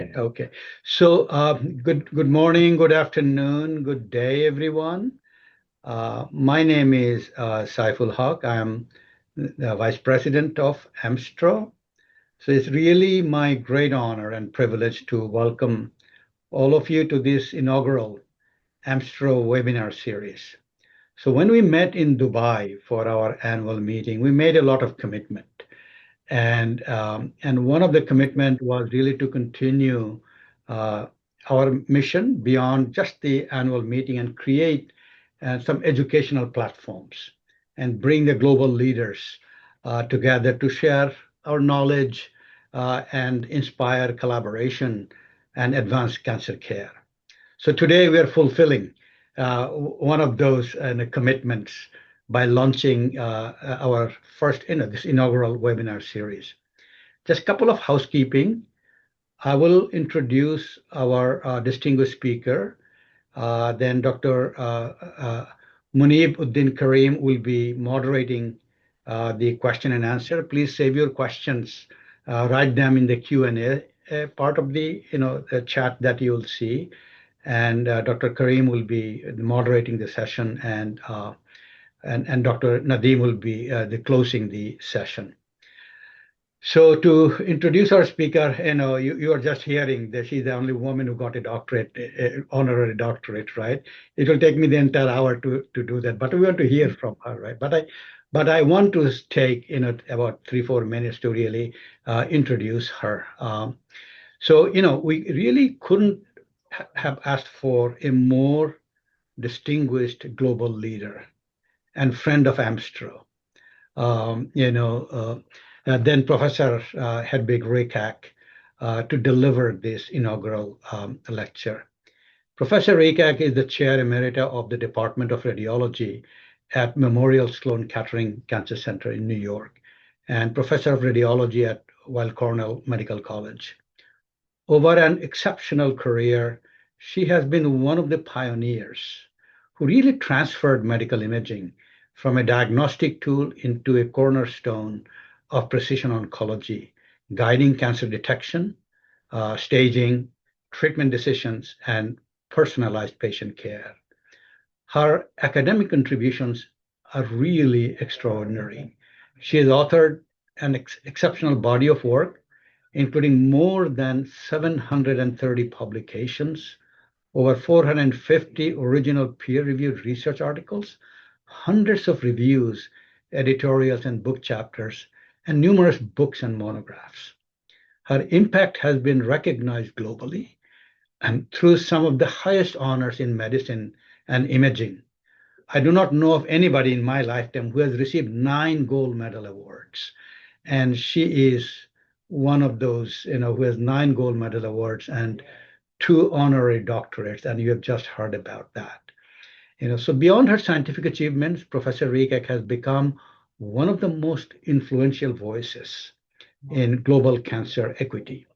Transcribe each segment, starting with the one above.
Okay. So, good morning, good afternoon, good day, everyone. My name is Saiful Haq. I'm the Vice President of AMSTRO. So it's really my great honor and privilege to welcome all of you to this inaugural AMSTRO webinar series. So when we met in Dubai for our annual meeting, we made a lot of commitment. And one of the commitment was really to continue uh, our mission beyond just the annual meeting and create some educational platforms and bring the global leaders together to share our knowledge and inspire collaboration and advance cancer care. So today we are fulfilling one of those commitments by launching our first, this inaugural webinar series. Just a couple of housekeeping. I will introduce our distinguished speaker. Then Dr. Munib Uddin Karim will be moderating the question and answer. Please save your questions, write them in the Q&A part of the chat that you'll see. And Dr. Karim will be moderating the session, and Dr. Nadeem will be closing the session. So to introduce our speaker, you are just hearing that she's the only woman who got a doctorate, honorary doctorate, right? It will take me the entire hour to do that, but we want to hear from her, right? But I want to take about 3-4 minutes to really introduce her. So we really couldn't have asked for a more distinguished global leader and friend of AMSTRO. Then Professor Hedvig Hricak to deliver this inaugural lecture. Professor Hricak is the Chair Emerita of the Department of Radiology at Memorial Sloan Kettering Cancer Center in New York, and Professor of Radiology at Weill Cornell Medical College. Over an exceptional career, she has been one of the pioneers who really transferred medical imaging from a diagnostic tool into a cornerstone of precision oncology, guiding cancer detection, staging, treatment decisions, and personalized patient care. Her academic contributions are really extraordinary. She has authored an exceptional body of work, including more than 730 publications, over 450 original peer-reviewed research articles, hundreds of reviews, editorials, and book chapters, and numerous books and monographs. Her impact has been recognized globally and through some of the highest honors in medicine and imaging. I do not know of anybody in my lifetime who has received 9 gold medal awards, and she is one of those, who has 9 gold medal awards and 2 honorary doctorates, and you have just heard about that. So beyond her scientific achievements, Professor Hricak has become one of the most influential voices in global cancer equity.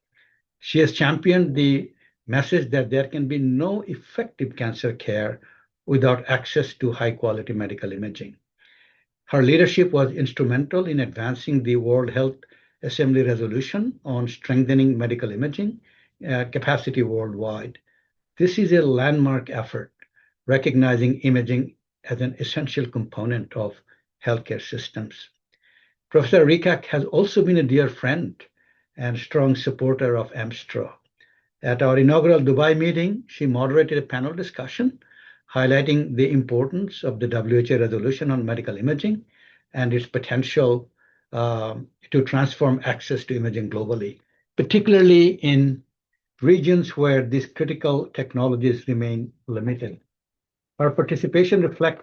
She has championed the message that there can be no effective cancer care without access to high-quality medical imaging. Her leadership was instrumental in advancing the World Health Assembly resolution on strengthening medical imaging capacity worldwide. This is a landmark effort recognizing imaging as an essential component of healthcare systems. Professor Hricak has also been a dear friend and strong supporter of AMSTRO. At our inaugural Dubai meeting, she moderated a panel discussion highlighting the importance of the WHO resolution on medical imaging and its potential to transform access to imaging globally, particularly in regions where these critical technologies remain limited. Our participation reflected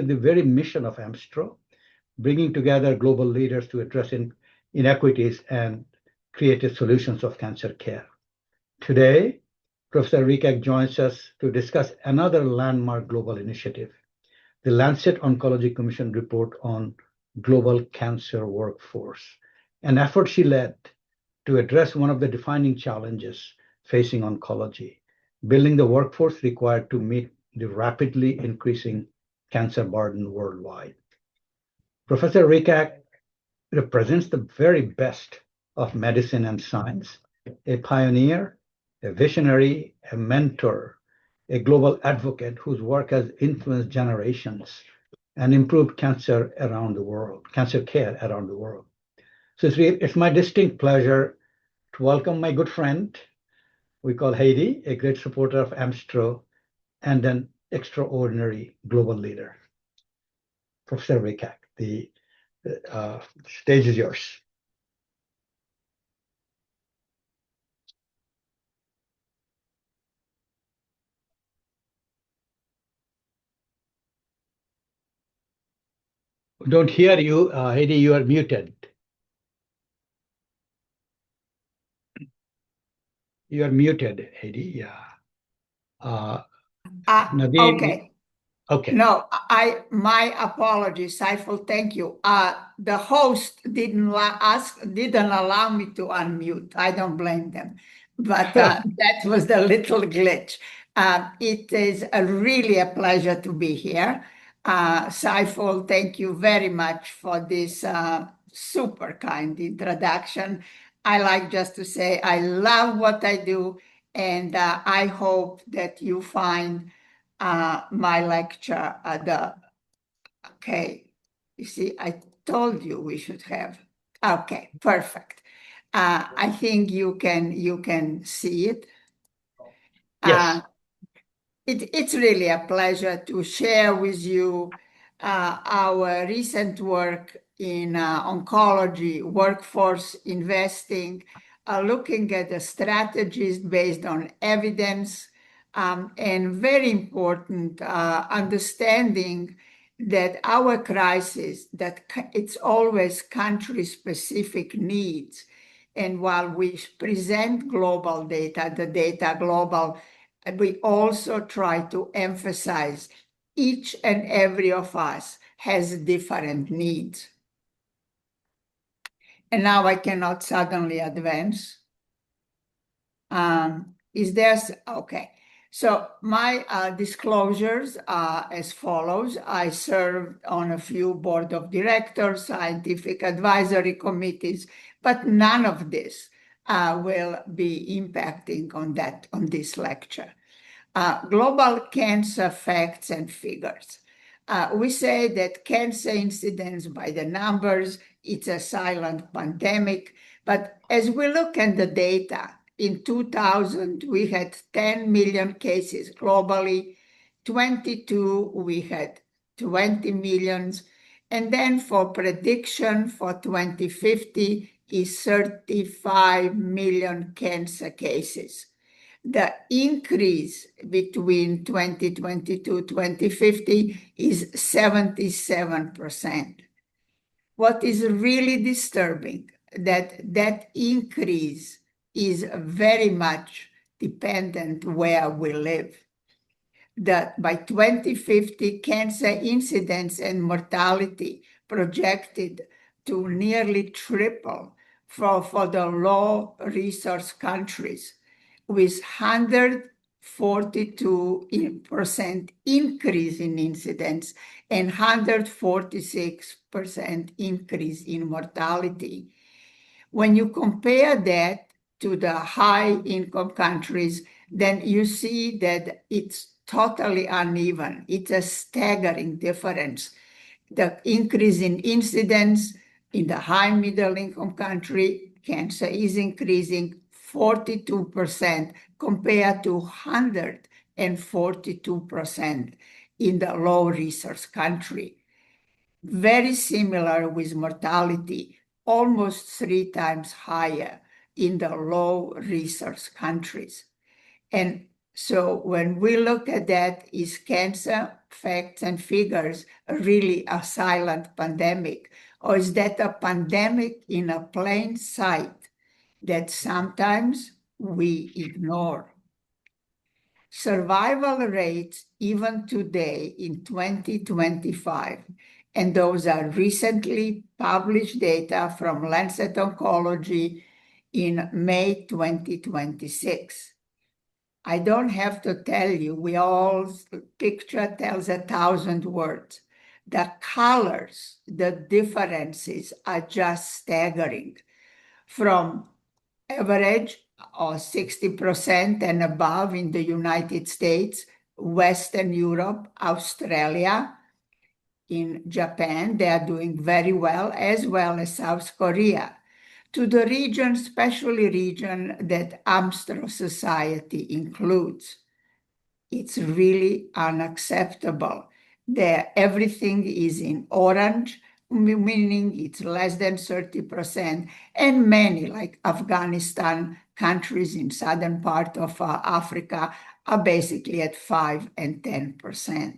the very mission of AMSTRO, bringing together global leaders to address inequities and creative solutions of cancer care. Today, Professor Hricak joins us to discuss another landmark global initiative, the Lancet Oncology Commission report on global cancer workforce, an effort she led to address one of the defining challenges facing oncology, building the workforce required to meet the rapidly increasing cancer burden worldwide. Professor Hricak represents the very best of medicine and science a pioneer, a visionary, a mentor, a global advocate whose work has influenced generations and improved cancer care around the world. So it's my distinct pleasure to welcome my good friend, we call Hedi, a great supporter of AMSTRO and an extraordinary global leader. Professor Hricak, the stage is yours. Don't hear you, Hedi, you are muted. You are muted, Hedi, yeah. Nadine, Okay. okay. No, my apologies, Saiful. Thank you. The host didn't allow me to unmute. I don't blame them, but that was the little glitch. It is really a pleasure to be here. Saiful, thank you very much for this super kind introduction. I like just to say I love what I do, and I hope that you find my lecture okay, you see, I told you we should have, okay, perfect. I think you can see it. Yes. It's really a pleasure to share with you our recent work in oncology, workforce investing, looking at the strategies based on evidence, and very important understanding that our crisis, that it's always country-specific needs. And while we present global data, the data global, we also try to emphasize each and every of us has different needs. And now I cannot suddenly advance. Okay. So my disclosures are as follows. I served on a few board of directors, scientific advisory committees, but none of this will be impacting on this lecture. Global cancer facts and figures. We say that cancer incidence by the numbers, it's a silent pandemic. But as we look at the data, in 2000, we had 10 million cases globally. 22, we had 20 millions. And then for prediction for 2050 is 35 million cancer cases. The increase between 2022 2050 is 77%. What is really disturbing that increase is very much dependent where we live. That by 2050, cancer incidence and mortality projected to nearly triple for the low resource countries, with 142% increase in incidence and 146% increase in mortality. When you compare that to the high-income countries, then you see that it's totally uneven. It's a staggering difference. The increase in incidence in the high middle-income country, cancer is increasing 42% compared to 142% in the low resource country. Very similar with mortality, almost 3 times higher in the low resource countries. And so when we look at that, is cancer facts and figures really a silent pandemic? Or is that a pandemic in a plain sight that sometimes we ignore? Survival rates, even today in 2025, and those are recently published data from Lancet Oncology in May 2026. I don't have to tell you, picture tells 1,000 words. The colors, the differences are just staggering. From average or 60% and above in the United States, Western Europe, Australia. In Japan, they are doing very well as South Korea. To the region, especially region that AMSTRO society includes, it's really unacceptable. There, everything is in orange, meaning it's less than 30%, and many, like Afghanistan, countries in southern part of Africa, are basically at 5 and 10%.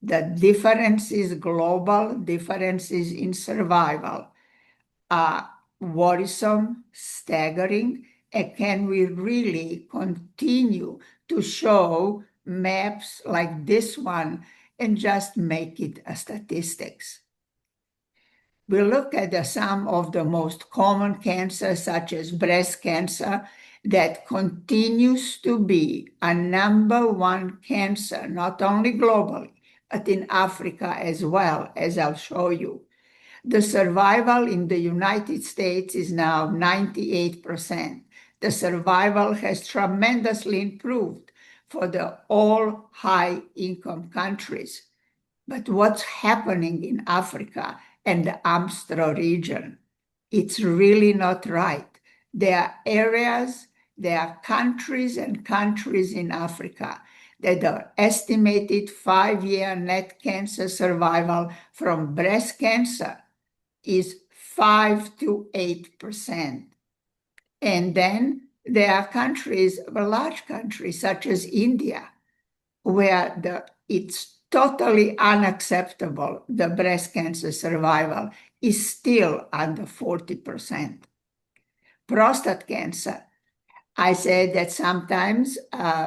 The differences, global differences in survival, are worrisome, staggering, and can we really continue to show maps like this one and just make it a statistics? We look at some of the most common cancers, such as breast cancer, that continues to be a #1 cancer, not only globally, but in Africa as well, as I'll show you. The survival in the United States is now 98%. The survival has tremendously improved for the all high-income countries. But what's happening in Africa and the AMSTRO region, it's really not right. There are areas, there are countries and countries in Africa that are estimated 5-year net cancer survival from breast cancer is 5 to 8%. And then there are countries, large countries such as India, where it's totally unacceptable. The breast cancer survival is still under 40%. Prostate cancer, I said that sometimes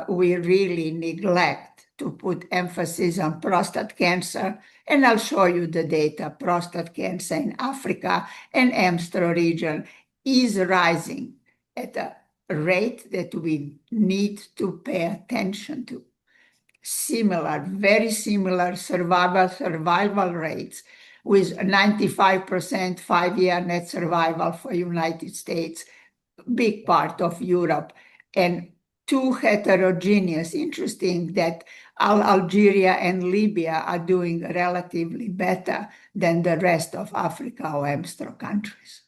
we really neglect to put emphasis on prostate cancer, and I'll show you the data. Prostate cancer in Africa and AMSTRO region is rising at a rate that we need to pay attention to. Similar, very similar survival rates with 95% 5-year net survival for United States, big part of Europe, and too heterogeneous. Interesting that Algeria and Libya are doing relatively better than the rest of Africa or AMSTRO countries.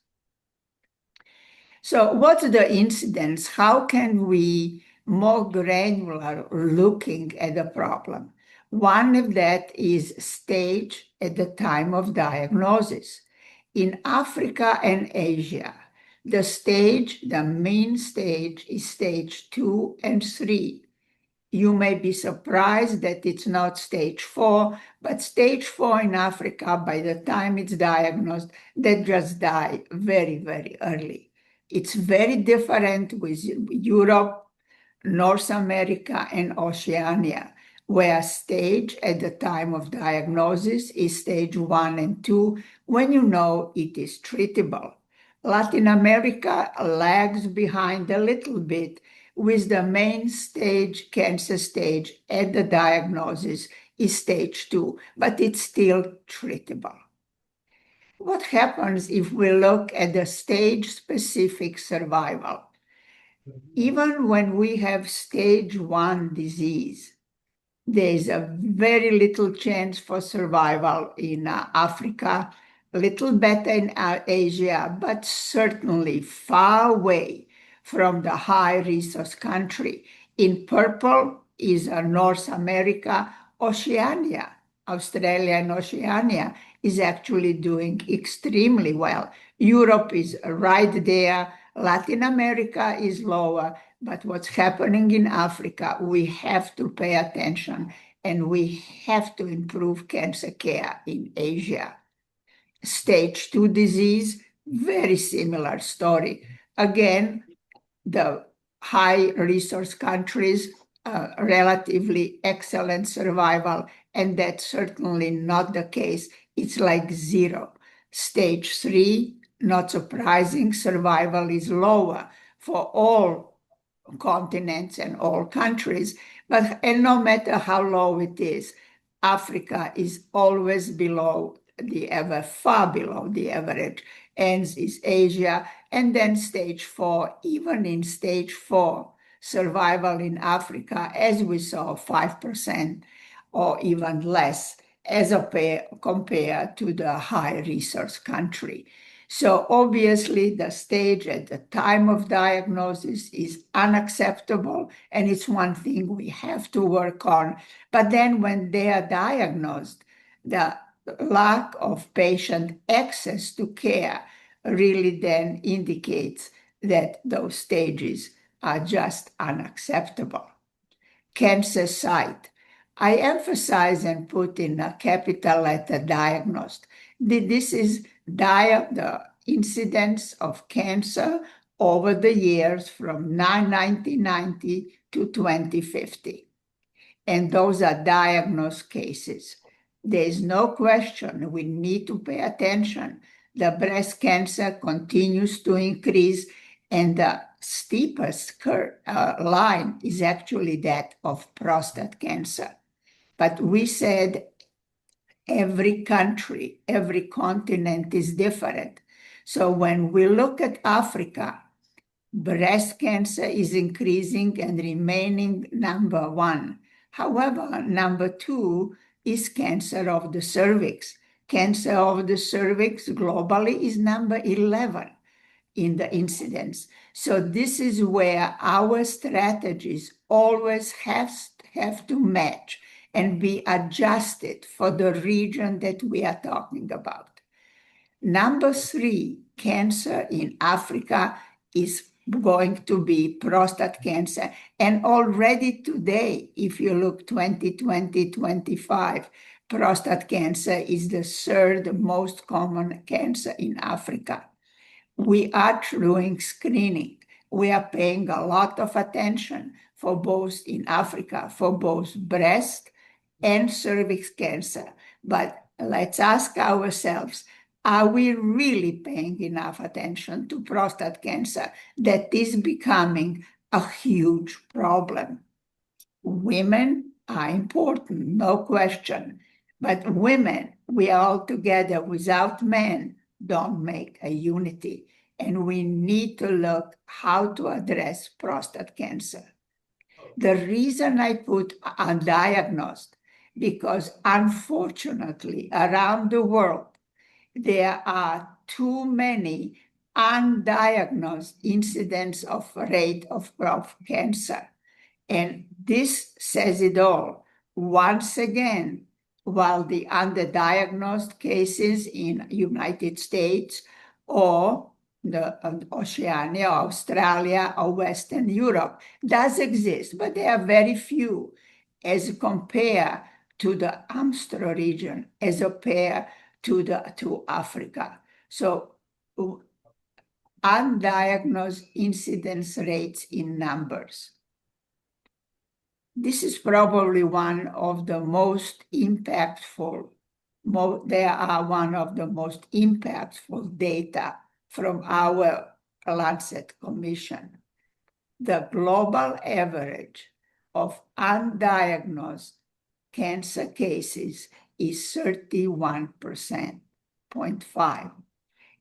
So what's the incidence? How can we more granular looking at the problem? One of that is stage at the time of diagnosis. In Africa and Asia, the main stage is stage 2 and 3. You may be surprised that it's not stage 4, but stage 4 in Africa, by the time it's diagnosed, they just die very, very early. It's very different with Europe, North America, and Oceania, where stage at the time of diagnosis is stage 1 and 2, when you know it is treatable. Latin America lags behind a little bit, with the main stage, cancer stage at the diagnosis is stage 2, but it's still treatable. What happens if we look at the stage-specific survival? Even when we have stage 1 disease, there's a very little chance for survival in Africa, a little better in Asia, but certainly far away from the high-resource country. In purple is North America. Oceania, Australia and Oceania is actually doing extremely well. Europe is right there. Latin America is lower, but what's happening in Africa, we have to pay attention, and we have to improve cancer care in Asia. Stage 2 disease, very similar story. Again, the high resource countries, relatively excellent survival, and that's certainly not the case. It's like 0. Stage 3, not surprising, survival is lower for all continents and all countries, and no matter how low it is, Africa is always below far below the average. ends is Asia, and then stage 4, even in stage 4, survival in Africa, as we saw, 5% or even less as compared to the high resource country. So obviously the stage at the time of diagnosis is unacceptable, and it's one thing we have to work on. But then when they are diagnosed, the lack of patient access to care really then indicates that those stages are just unacceptable. Cancer site. I emphasize and put in a capital letter diagnosed. This is the incidence of cancer over the years from 1990 to 2050. And those are diagnosed cases. There is no question we need to pay attention. The breast cancer continues to increase, and the steepest line is actually that of prostate cancer. But we said every country, every continent is different. So when we look at Africa, breast cancer is increasing and remaining number 1. However, number 2 is cancer of the cervix. Cancer of the cervix globally is number 11 in the incidence. So this is where our strategies always have to match and be adjusted for the region that we are talking about. Number 3, cancer in Africa is going to be prostate cancer. And already today, if you look 2020-25, prostate cancer is the 3rd most common cancer in Africa. We are doing screening. We are paying a lot of attention for both in Africa, for both breast and cervix cancer. But let's ask ourselves, are we really paying enough attention to prostate cancer that is becoming a huge problem? Women are important, no question. But women, we are all together without men, don't make a unity. And we need to look how to address prostate cancer. The reason I put undiagnosed, because unfortunately around the world, there are too many undiagnosed incidents of rate of cancer. And this says it all. Once again, while the underdiagnosed cases in United States or the Oceania, Australia, or Western Europe does exist, but they are very few as compared to the AMSTRO region, as compared to Africa. So undiagnosed incidence rates in numbers. This is probably one of the most impactful, they are one of the most impactful data from our Lancet Commission. The global average of undiagnosed cancer cases is 31.5.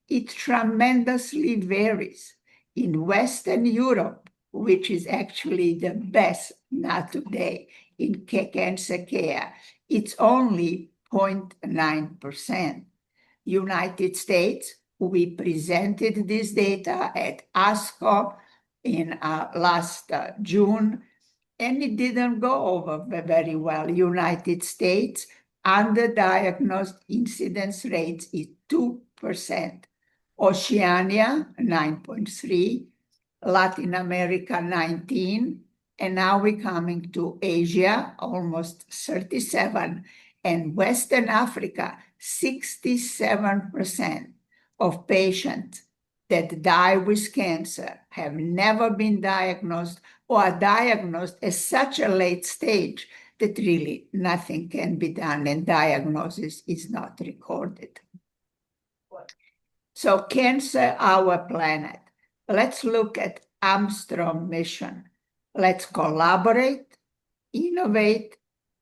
It tremendously varies. In Western Europe, which is actually the best, not today, in cancer care, it's only 0.9%. United States, we presented this data at ASCO in last June, and it didn't go over very well. United States, underdiagnosed incidence rates is 2%. Oceania, 9.3%. Latin America, 19%. And now we're coming to Asia, almost 37%. And Western Africa, 67% of patients that die with cancer have never been diagnosed or are diagnosed at such a late stage that really nothing can be done and diagnosis is not recorded. So cancer, our planet. Let's look at AMSTRO mission. Let's collaborate, innovate,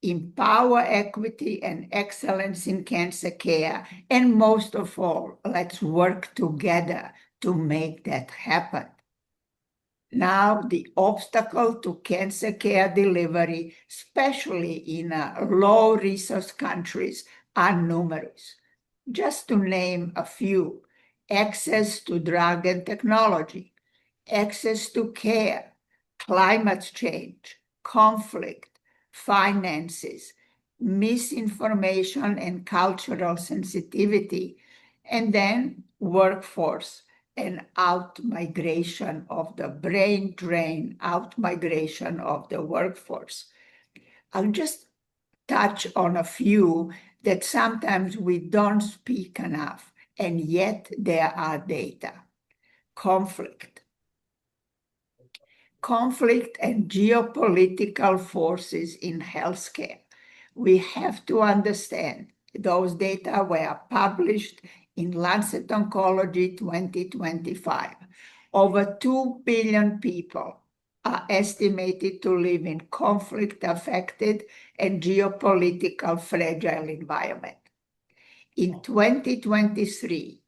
empower equity and excellence in cancer care, and most of all, let's work together to make that happen. Now, the obstacle to cancer care delivery, especially in low-resource countries, are numerous. Just to name a few: access to drug and technology, access to care, climate change, conflict, finances, misinformation and cultural sensitivity, and then workforce and out-migration of the brain drain, out-migration of the workforce. I'll just touch on a few that sometimes we don't speak enough, and yet there are data. Conflict and geopolitical forces in healthcare. We have to understand those data were published in Lancet Oncology 2025. Over 2 billion people are estimated to live in conflict-affected and geopolitical fragile environment. In 2023,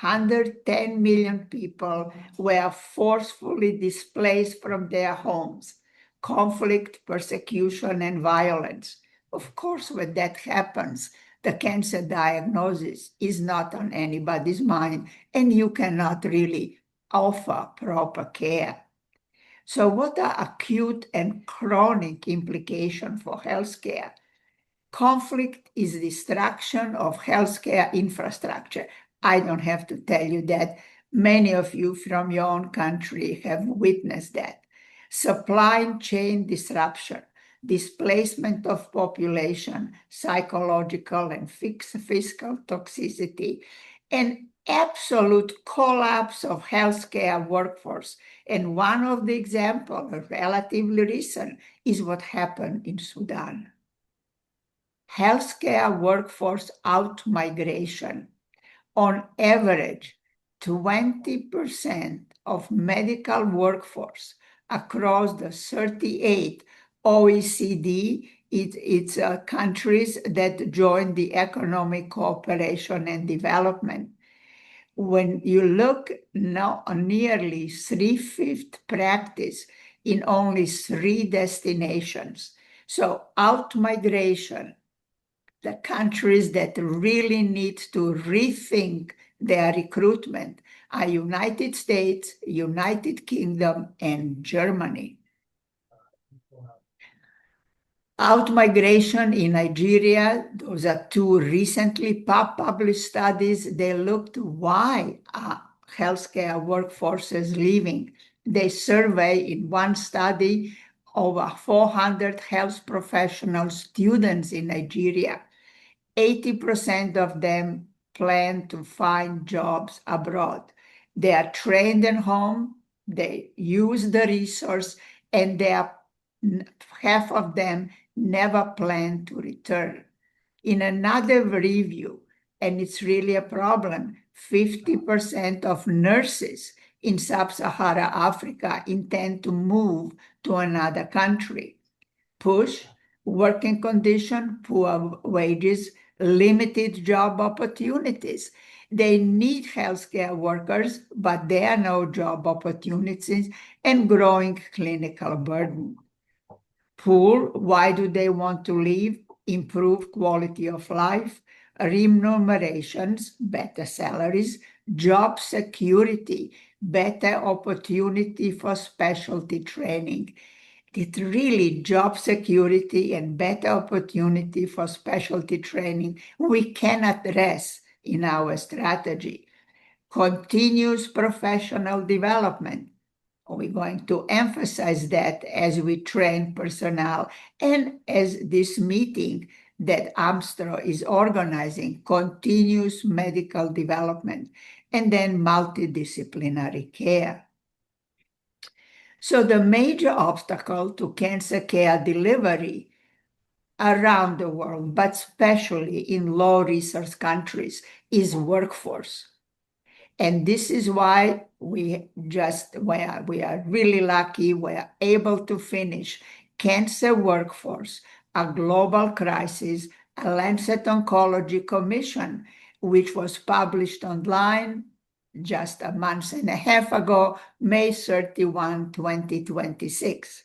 110 million people were forcefully displaced from their homes. Conflict, persecution, and violence. Of course, when that happens, the cancer diagnosis is not on anybody's mind, and you cannot really offer proper care. So what are acute and chronic implications for healthcare? Conflict is destruction of healthcare infrastructure. I don't have to tell you that. Many of you from your own country have witnessed that. Supply chain disruption, displacement of population, psychological and fiscal toxicity, and absolute collapse of healthcare workforce. And one of the examples, relatively recent, is what happened in Sudan. Healthcare workforce out-migration. On average, 20% of medical workforce across the 38 OECD, it's countries that join the Economic Cooperation and Development. When you look now, nearly 3/5 practice in only 3 destinations. So out-migration, the countries that really need to rethink their recruitment are United States, United Kingdom, and Germany. Out-migration in Nigeria, those are 2 recently published studies. They looked why healthcare workforces leaving. They survey in one study over 400 health professional students in Nigeria. 80% of them plan to find jobs abroad. They are trained at home, they use the resource, and half of them never plan to return. In another review, and it's really a problem, 50% of nurses in sub-Saharan Africa intend to move to another country. Push, working condition, poor wages, limited job opportunities. They need healthcare workers, but there are no job opportunities and growing clinical burden. Poor, why do they want to leave? Improve quality of life, remunerations, better salaries, job security, better opportunity for specialty training. It's really job security and better opportunity for specialty training. We cannot rest in our strategy. Continuous professional development. We're going to emphasize that as we train personnel and as this meeting that AMSTRO is organizing, continuous medical development, and then multidisciplinary care. So the major obstacle to cancer care delivery around the world, but especially in low-resource countries, is workforce. And this is why we are really lucky we're able to finish cancer workforce a global crisis, a Lancet Oncology Commission, which was published online just a month and a half ago, May 31, 2026.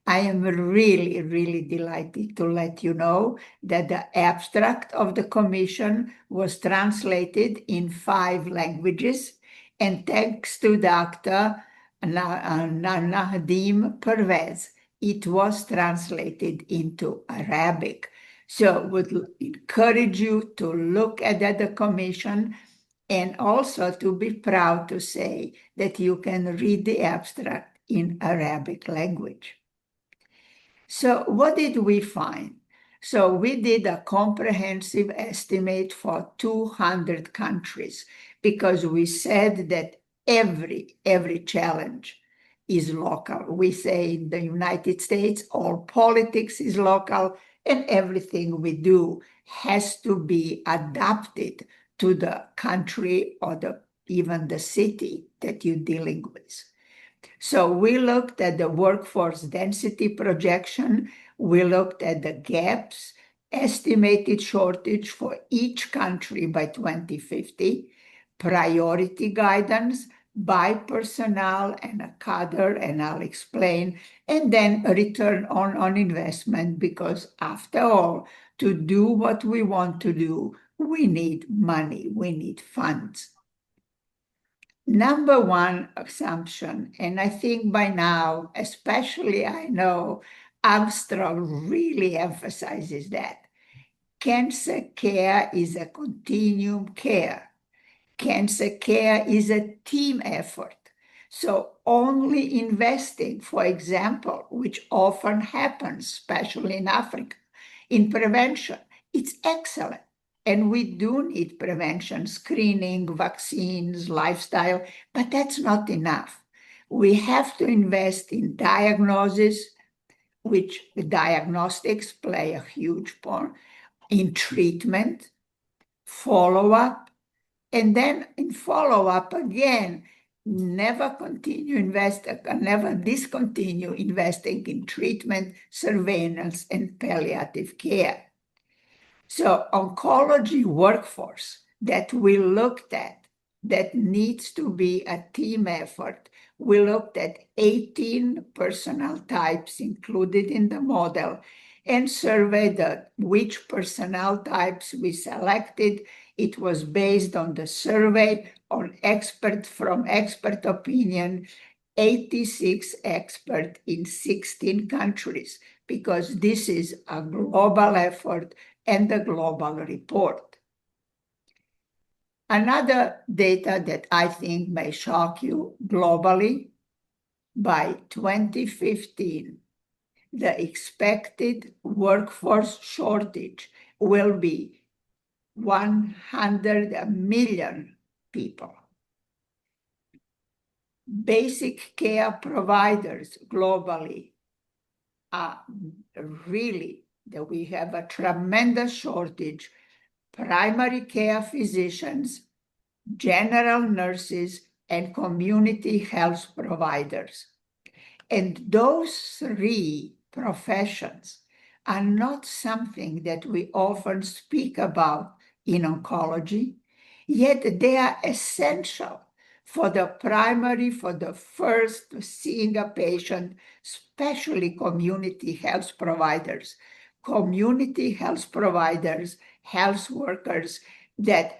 I am really, really delighted to let you know that the abstract of the commission was translated in 5 languages, and thanks to Dr. Nadim Pervez, it was translated into Arabic. So would encourage you to look at the commission and also to be proud to say that you can read the abstract in Arabic language. So what did we find? So we did a comprehensive estimate for 200 countries because we said that every challenge is local. We say in the United States, all politics is local and everything we do has to be adapted to the country or even the city that you're dealing with. So we looked at the workforce density projection, we looked at the gaps, estimated shortage for each country by 2050, priority guidance by personnel and a cadre, and I'll explain, and then a return on investment, because after all, to do what we want to do, we need money, we need funds. Number one assumption, and I think by now, especially I know AMSTRO really emphasizes that, cancer care is a continuum care. Cancer care is a team effort. So only investing, for example, which often happens, especially in Africa, in prevention, it's excellent. And we do need prevention, screening, vaccines, lifestyle, but that's not enough. We have to invest in diagnosis, which the diagnostics play a huge part, in treatment, follow-up, and then in follow-up again, never discontinue investing in treatment, surveillance, and palliative care. So oncology workforce that we looked at, that needs to be a team effort. We looked at 18 personnel types included in the model and surveyed which personnel types we selected. It was based on the survey on expert opinion, 86 experts in 16 countries, because this is a global effort and the global report. Another data that I think may shock you globally, by 2015, the expected workforce shortage will be 100 million people. Basic care providers globally are really that we have a tremendous shortage. Primary care physicians, general nurses, and community health providers. And those 3 professions are not something that we often speak about in oncology, yet they are essential for the primary, for the first seeing a patient, especially community health providers. Community health providers, health workers that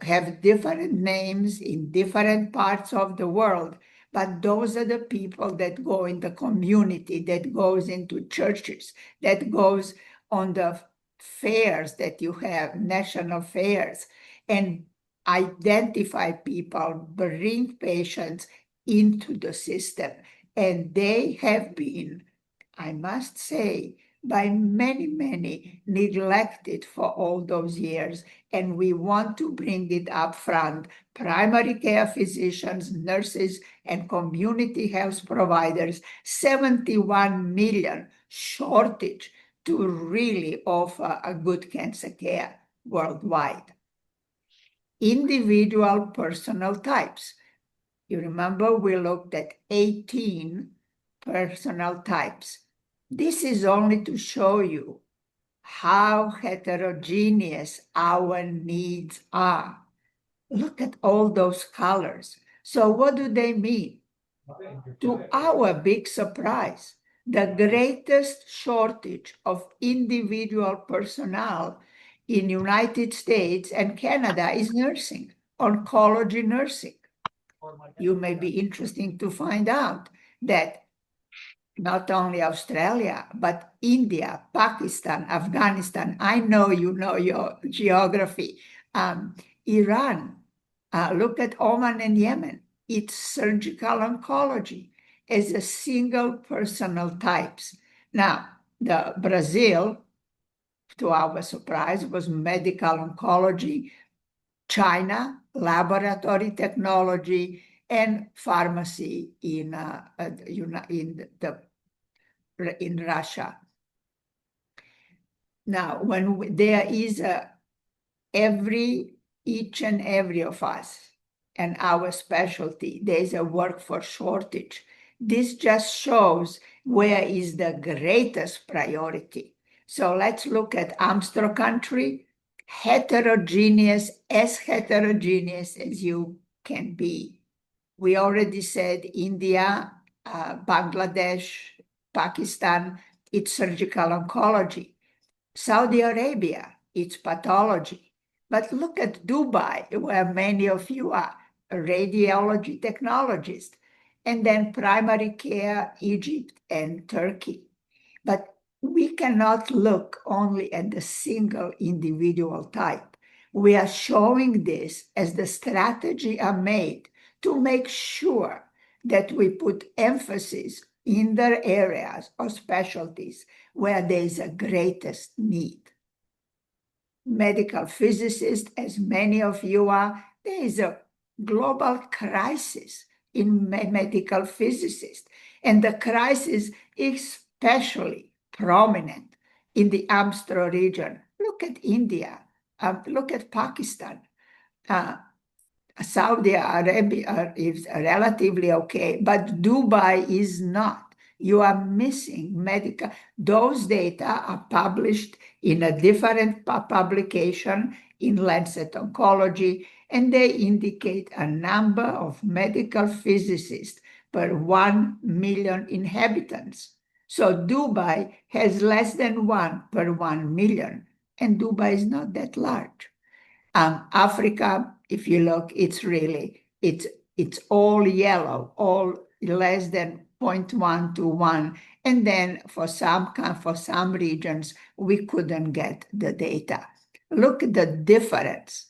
have different names in different parts of the world, but those are the people that go in the community, that goes into churches, that goes on the fairs that you have, national fairs, and identify people, bring patients into the system. And they have been, I must say, by many neglected for all those years, and we want to bring it up front. Primary care physicians, nurses, and community health providers, 71 million shortage to really offer a good cancer care worldwide. Individual personal types. You remember we looked at 18 personal types. This is only to show you how heterogeneous our needs are. Look at all those colors. So what do they mean? To our big surprise, the greatest shortage of individual personnel in United States and Canada is nursing, oncology nursing. You may be interesting to find out that not only Australia, but India, Pakistan, Afghanistan. I know you know your geography. Iran, look at Oman and Yemen. It's surgical oncology as a single personal types. Now, the Brazil, to our surprise, was medical oncology, China, laboratory technology, and pharmacy in Russia. Now, when there is each and every of us and our specialty, there's a workforce shortage. This just shows where is the greatest priority. So let's look at AMSTRO country, heterogeneous as you can be. We already said India, Bangladesh, Pakistan, it's surgical oncology. Saudi Arabia, it's pathology. But look at Dubai, where many of you are radiology technologists, and then primary care, Egypt and Turkey. But we cannot look only at the single individual type. We are showing this as the strategy are made to make sure that we put emphasis in the areas or specialties where there is a greatest need. Medical physicists, as many of you are, there is a global crisis in medical physicists, and the crisis is especially prominent in the AMSTRO region. Look at India, look at Pakistan. Saudi Arabia is relatively okay, but Dubai is not. You are missing medical. Those data are published in a different publication in Lancet Oncology, and they indicate a number of medical physicists per 1 million inhabitants. So Dubai has less than 1 per 1 million, and Dubai is not that large. Africa, if you look, it's all yellow, all less than 0.1 to 1. And then for some regions, we couldn't get the data. Look at the difference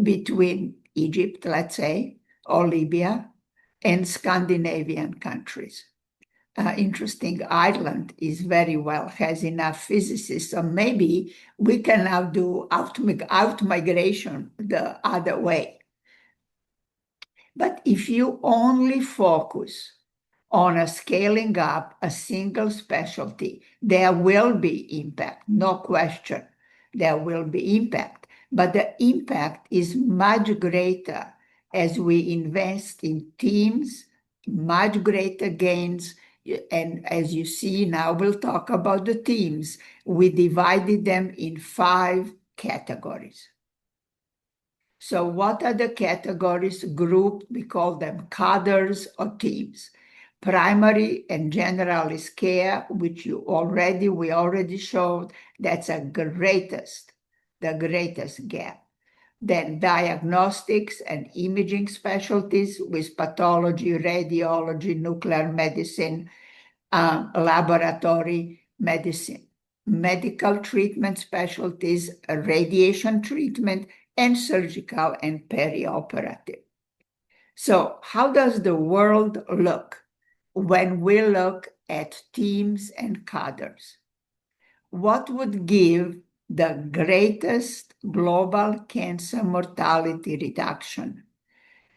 between Egypt, let's say, or Libya, and Scandinavian countries. Interesting, Ireland is very well, has enough physicists, so maybe we can now do out-migration the other way. But if you only focus on scaling up a single specialty, there will be impact, no question. There will be impact, but the impact is much greater as we invest in teams, much greater gains. And as you see now, we'll talk about the teams. We divided them in 5 categories. So what are the categories grouped? We call them cadres or teams. Primary and generalist care, which we already showed, that's the greatest gap. Then diagnostics and imaging specialties with pathology, radiology, nuclear medicine, laboratory medicine. Medical treatment specialties, radiation treatment, and surgical and perioperative. So how does the world look when we look at teams and cadres? What would give the greatest global cancer mortality reduction?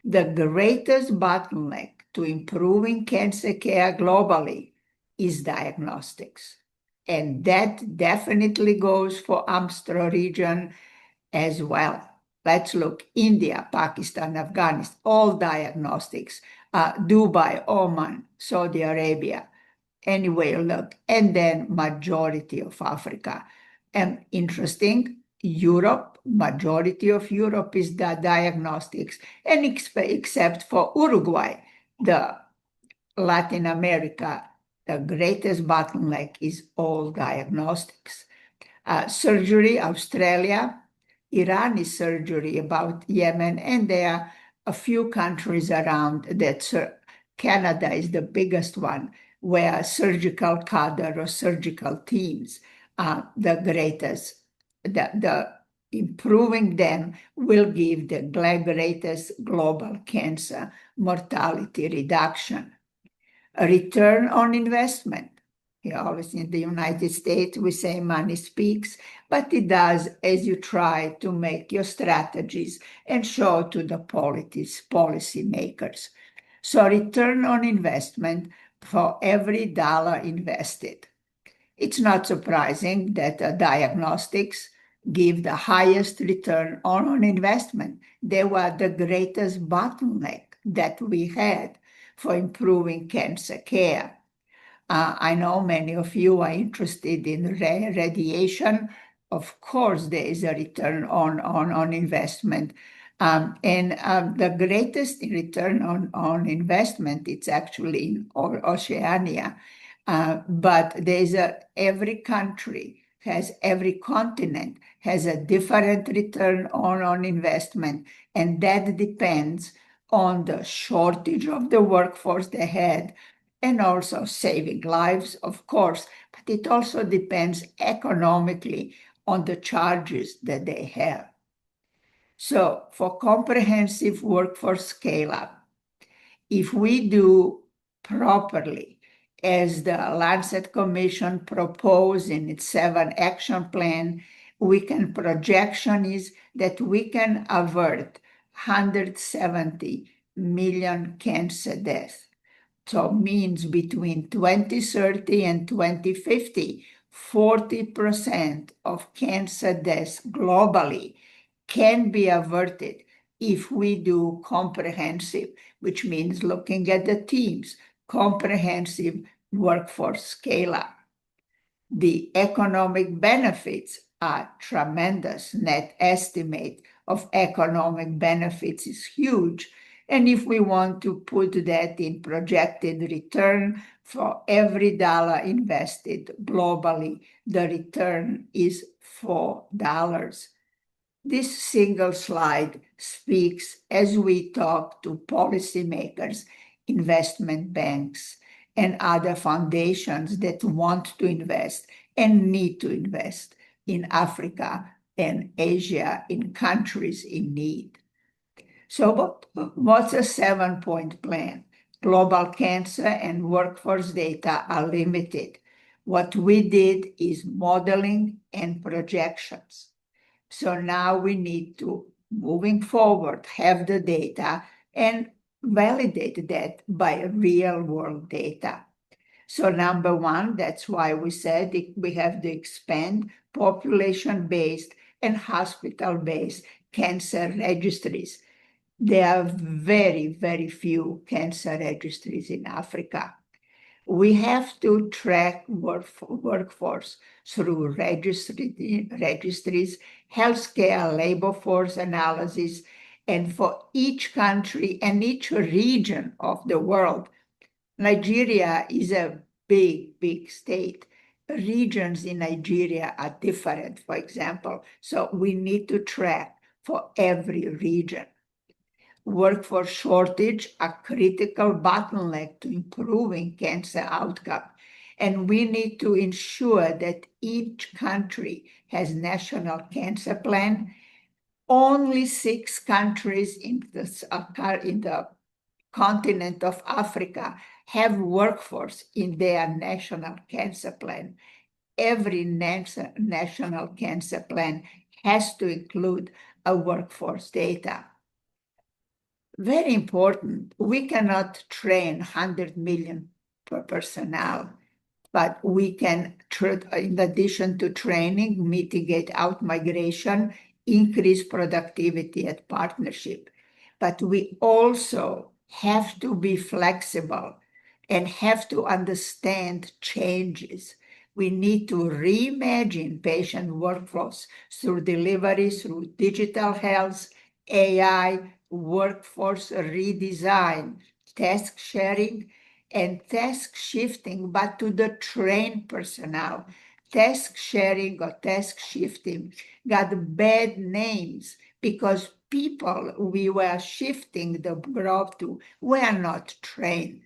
The greatest bottleneck to improving cancer care globally is diagnostics. And that definitely goes for AMSTRO region as well. Let's look, India, Pakistan, Afghanistan, all diagnostics, Dubai, Oman, Saudi Arabia. Anyway, look, and then majority of Africa. And interesting, Europe, majority of Europe is the diagnostics, and except for Uruguay, the Latin America, the greatest bottleneck is all diagnostics. Surgery, Australia, Iran is surgery, about Yemen, and there are a few countries around that. Canada is the biggest one, where surgical cadre or surgical teams are the greatest. The improving them will give the greatest global cancer mortality reduction. A return on investment. Always in the United States, we say money speaks, but it does as you try to make your strategies and show to the policy makers. So return on investment for every dollar invested. It's not surprising that diagnostics give the highest return on investment. They were the greatest bottleneck that we had for improving cancer care. I know many of you are interested in radiation. Of course, there is a return on investment. The greatest return on investment, it's actually in Oceania. But there's every country every continent has a different return on investment, and that depends on the shortage of the workforce they had, and also saving lives, of course, but it also depends economically on the charges that they have. So for comprehensive workforce scale-up, if we do properly, as the Lancet Commission proposed in its 7 action plan, projection is that we can avert 170 million cancer deaths. So means between 2030 and 2050, 40% of cancer deaths globally can be averted if we do comprehensive, which means looking at the teams, comprehensive workforce scale-up. The economic benefits are tremendous. Net estimate of economic benefits is huge. And if we want to put that in projected return for every dollar invested globally, the return is $4. This single slide speaks as we talk to policymakers, investment banks, and other foundations that want to invest and need to invest in Africa and Asia, in countries in need. So what's a 7-point plan? Global cancer and workforce data are limited. What we did is modeling and projections. So now we need to, moving forward, have the data and validate that by real world data. So number one, that's why we said we have to expand population-based and hospital-based cancer registries. There are very, very few cancer registries in Africa. We have to track workforce through registries, healthcare, labor force analysis, and for each country and each region of the world. Nigeria is a big, big state. Regions in Nigeria are different, for example, so we need to track for every region. Workforce shortage, a critical bottleneck to improving cancer outcome. And we need to ensure that each country has national cancer plan. Only 6 countries in the continent of Africa have workforce in their national cancer plan. Every national cancer plan has to include a workforce data. Very important, we cannot train 100 million per personnel, but we can, in addition to training, mitigate out-migration, increase productivity at partnership. But we also have to be flexible and have to understand changes. We need to reimagine patient workflows through delivery, through digital health, AI, workforce redesign, task sharing, and task shifting, but to the trained personnel. Task sharing or task shifting got bad names because people we were shifting the job to were not trained.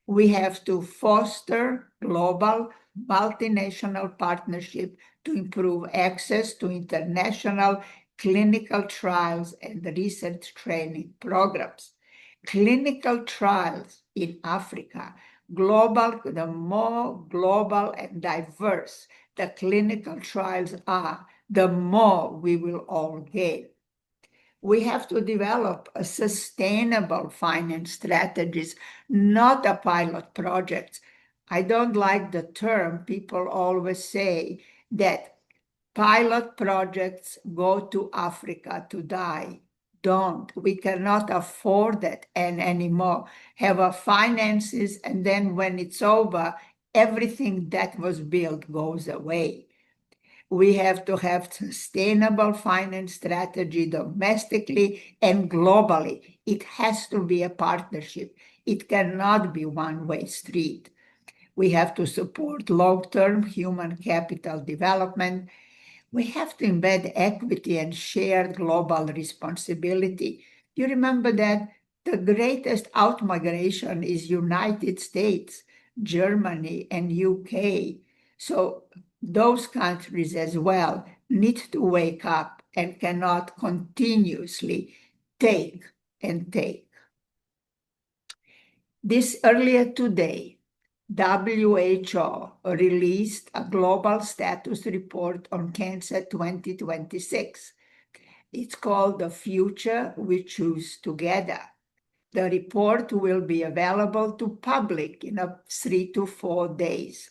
We have to foster global multinational partnership to improve access to international clinical trials and research training programs. Clinical trials in Africa, the more global and diverse the clinical trials are, the more we will all gain. We have to develop a sustainable finance strategies, not a pilot project. I don't like the term. People always say that pilot projects go to Africa to die. Don't. We cannot afford that anymore. Have a finances, and then when it's over, everything that was built goes away. We have to have sustainable finance strategy domestically and globally. It has to be a partnership. It cannot be one-way street. We have to support long-term human capital development. We have to embed equity and shared global responsibility. You remember that the greatest outmigration is United States, Germany, and UK. So those countries as well need to wake up and cannot continuously take and take. This earlier today, WHO released a global status report on cancer 2026. It's called The Future We Choose Together. The report will be available to public in 3 to 4 days.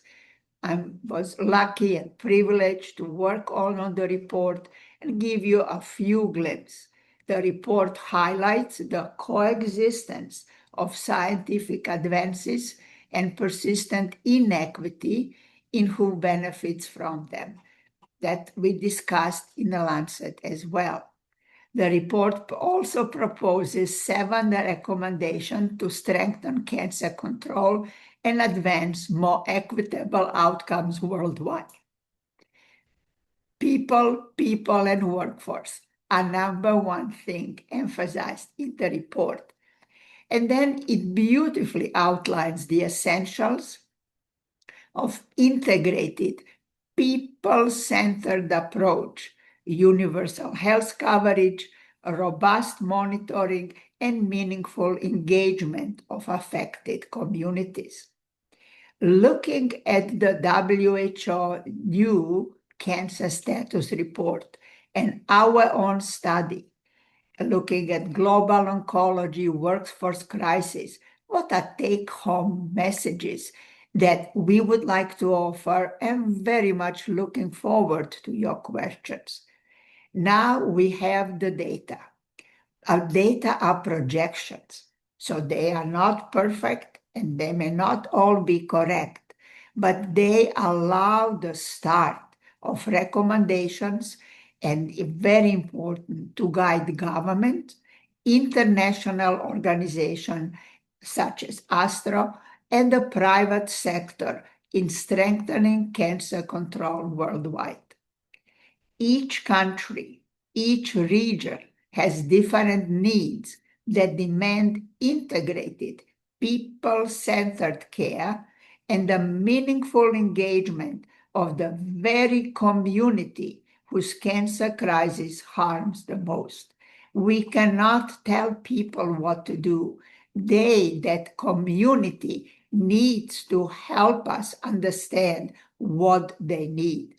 I was lucky and privileged to work on the report and give you a few glimpses. The report highlights the coexistence of scientific advances and persistent inequity in who benefits from them, that we discussed in the Lancet as well. The report also proposes 7 recommendations to strengthen cancer control and advance more equitable outcomes worldwide. People, and workforce are number one thing emphasized in the report. And then it beautifully outlines the essentials of integrated, people-centered approach, universal health coverage, robust monitoring, and meaningful engagement of affected communities. Looking at the WHO new cancer status report and our own study, looking at global oncology workforce crisis, what are take-home messages that we would like to offer, and very much looking forward to your questions. Now we have the data. Our data are projections, so they are not perfect and they may not all be correct, but they allow the start of recommendations and very important to guide government, international organizations such as AMSTRO, and the private sector in strengthening cancer control worldwide. Each country, each region has different needs that demand integrated, people-centered care and the meaningful engagement of the very community whose cancer crisis harms the most. We cannot tell people what to do. That community, needs to help us understand what they need.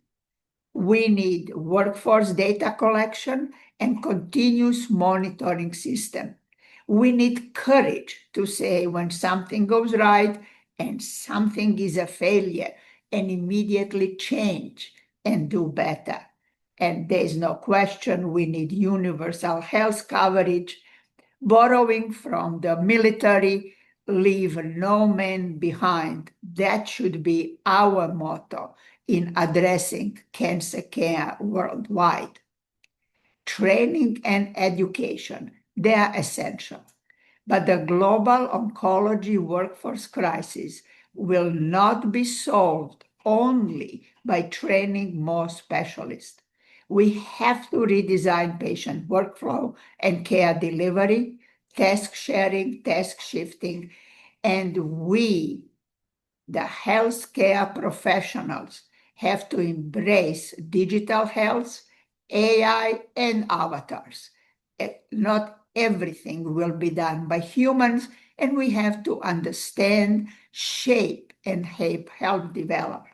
We need workforce data collection and continuous monitoring system. We need courage to say when something goes right and something is a failure, and immediately change and do better. And there's no question we need universal health coverage, borrowing from the military. leave no man behind. That should be our motto in addressing cancer care worldwide. Training and education, they are essential. But the global oncology workforce crisis will not be solved only by training more specialists. We have to redesign patient workflow and care delivery, task sharing, task shifting, and we, the healthcare professionals, have to embrace digital health, AI, and avatars. Not everything will be done by humans, and we have to understand, shape, and help develop.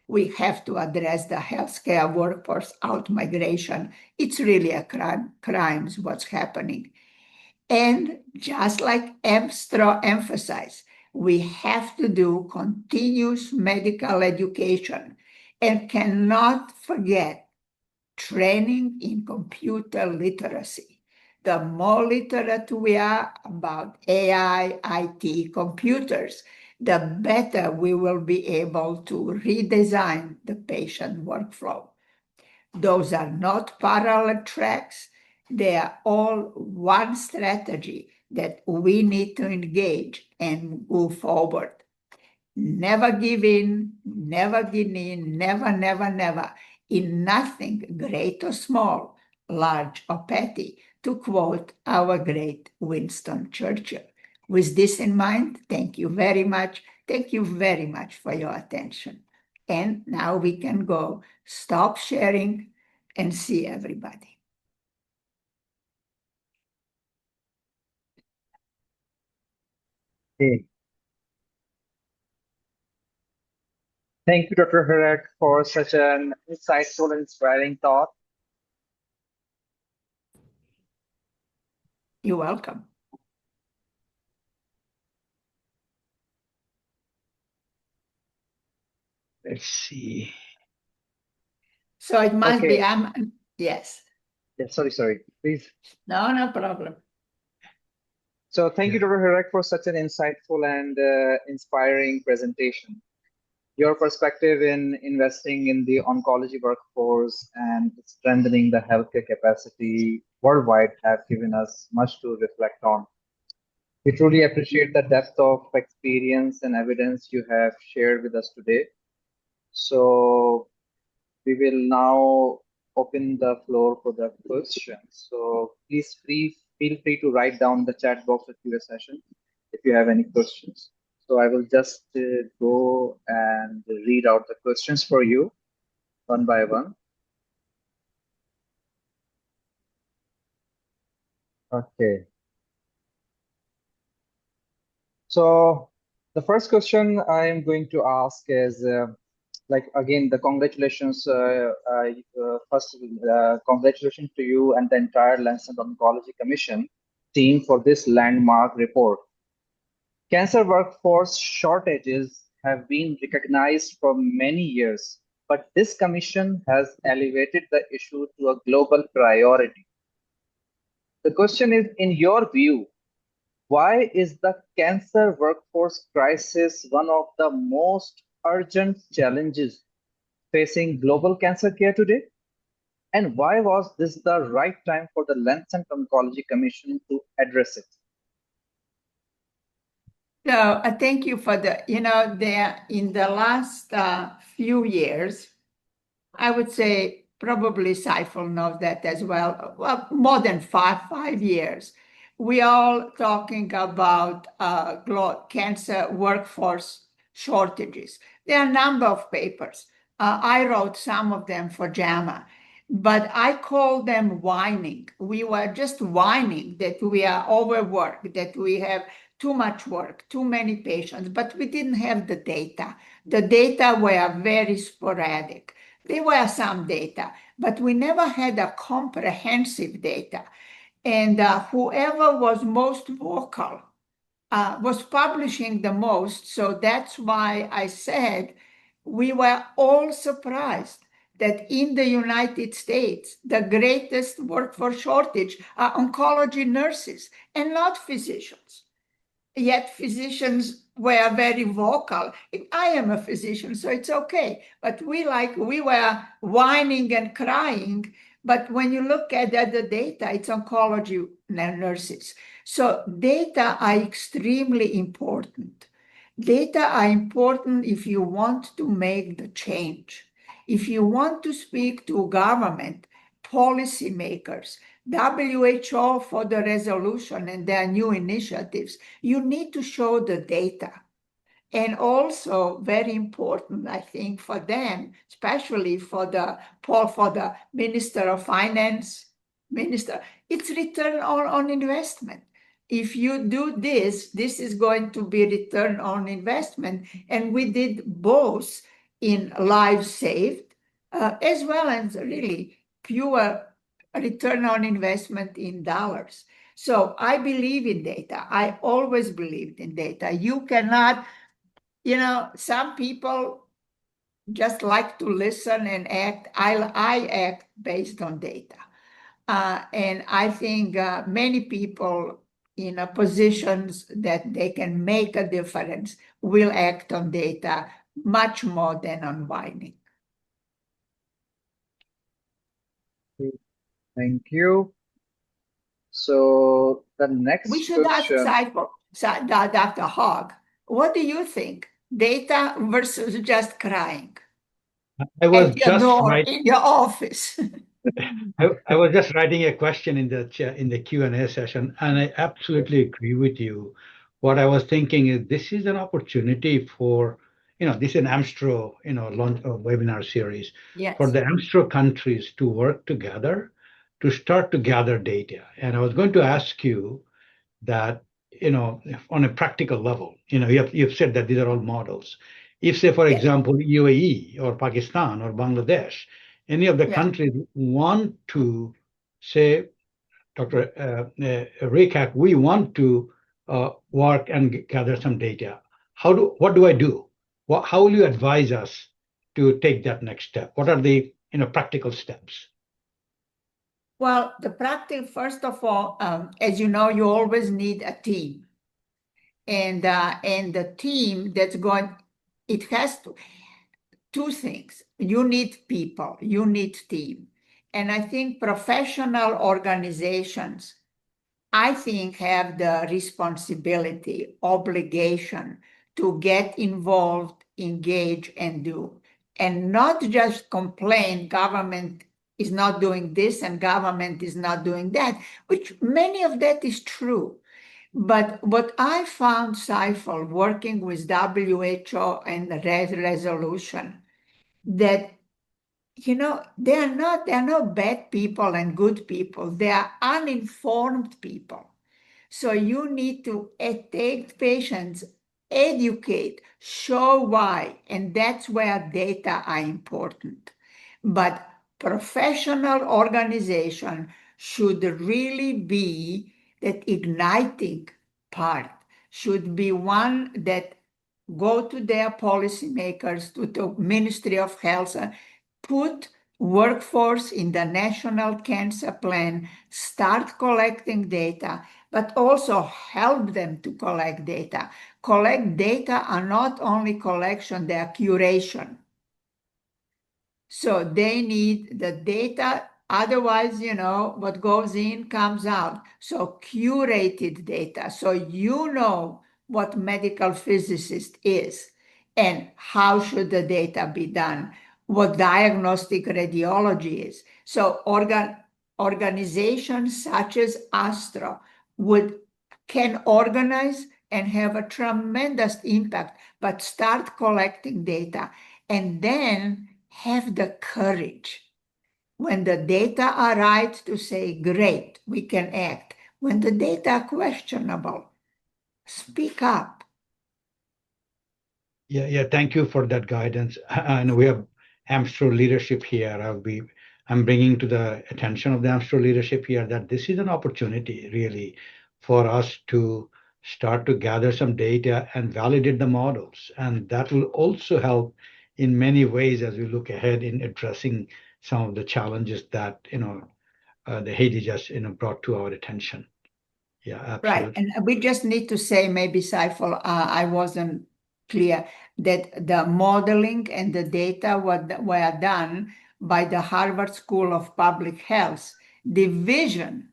We have to address the healthcare workforce out-migration. It's really a crime what's happening. And just like AMSTRO emphasized, we have to do continuous medical education and cannot forget training in computer literacy. The more literate we are about AI, IT, computers, the better we will be able to redesign the patient workflow. Those are not parallel tracks. They are all one strategy that we need to engage and move forward. Never give in, never give in, never, never, never, in nothing great or small, large or petty, to quote our great Winston Churchill. With this in mind, thank you very much. Thank you very much for your attention. And now we can go stop sharing and see everybody. Okay. Thank you, Dr. Hricak, for such an insightful and inspiring thought. You're welcome. Let's see. So it must be, Okay. yes. Yeah, sorry, please. No problem. So thank you, Dr. Hricak, for such an insightful and inspiring presentation. Your perspective in investing in the oncology workforce and strengthening the healthcare capacity worldwide have given us much to reflect on. We truly appreciate the depth of experience and evidence you have shared with us today. So we will now open the floor for the questions. So please feel free to write down the chat box at your session if you have any questions. So I will just go and read out the questions for you one by one. Okay. So the first question I am going to ask is, again, the congratulations. First, congratulations to you and the entire Lancet Oncology Commission team for this landmark report. Cancer workforce shortages have been recognized for many years, but this commission has elevated the issue to a global priority. The question is, in your view, why is the cancer workforce crisis one of the most urgent challenges facing global cancer care today? And why was this the right time for the Lancet Oncology Commission to address it? So thank you for in the last few years, I would say probably Saiful knows that as well. Well, more than five years. We are talking about cancer workforce shortages. There are a number of papers. I wrote some of them for JAMA, but I call them whining. We were just whining that we are overworked, that we have too much work, too many patients, but we didn't have the data. The data were very sporadic. There were some data, but we never had a comprehensive data. And whoever was most vocal was publishing the most. So that's why I said we were all surprised that in the United States, the greatest workforce shortage are oncology nurses and not physicians. yet physicians were very vocal. I am a physician, so it's okay. But we were whining and crying. But when you look at the data, it's oncology nurses. So data are extremely important. Data are important if you want to make the change. If you want to speak to government, policymakers, WHO for the resolution and their new initiatives, you need to show the data. And also very important, I think, for them, especially for the Minister of Finance, it's return on investment. If you do this is going to be return on investment. And we did both in lives saved, as well as really pure return on investment in dollars. So I believe in data. I always believed in data. You cannot, some people just like to listen and act. I act based on data. And I think many people in positions that they can make a difference will act on data much more than on whining. Thank you. So the next We should ask question. Dr. Hogg, what do you think? Data versus just crying I was at your just door right. in your office. I was just writing a question in the Q&A session, and I absolutely agree with you. What I was thinking is this is an opportunity for, this is an AMSTRO, launch webinar series for Yes. the AMSTRO countries to work together to start to gather data. And I was going to ask you that, on a practical level, you've said that these are all models. If, say, for Yes. example, UAE or Pakistan or Bangladesh, any of the Yeah. countries want to say, Dr. Hricak, we want to work and gather some data. What do I do? How will you advise us to take that next step? What are the practical steps? Well, the practice, first of all, as you know, you always need a team. And the team that's going, it has two things. You need people, you need team. And I think professional organizations, I think, have the responsibility, obligation to get involved, engage, and do. And not just complain, government is not doing this and government is not doing that, which many of that is true. But what I found, Saiful, working with WHO and the resolution, that they are not bad people and good people. They are uninformed people. So you need to take patients, educate, show why, and that's where data are important. But professional organization should really be that igniting part, should be one that go to their policymakers, to the Ministry of Health, put workforce in the National Cancer Plan, start collecting data, but also help them to collect data. Collect data are not only collection, they are curation. So they need the data, otherwise, what goes in comes out. So curated data, so what medical physicist is and how should the data be done, what diagnostic radiology is. So organizations such as AMSTRO can organize and have a tremendous impact, but start collecting data and then have the courage when the data are right to say, great, we can act. When the data are questionable, speak up. Yeah, thank you for that guidance. And we have AMSTRO leadership here. I'm bringing to the attention of the AMSTRO leadership here that this is an opportunity really for us to start to gather some data and validate the models. And that will also help in many ways as we look ahead in addressing some of the challenges that, the Hedi just, brought to our attention. Yeah, Right. absolutely. And we just need to say, maybe Saiful, I wasn't clear, that the modeling and the data were done by the Harvard School of Public Health Division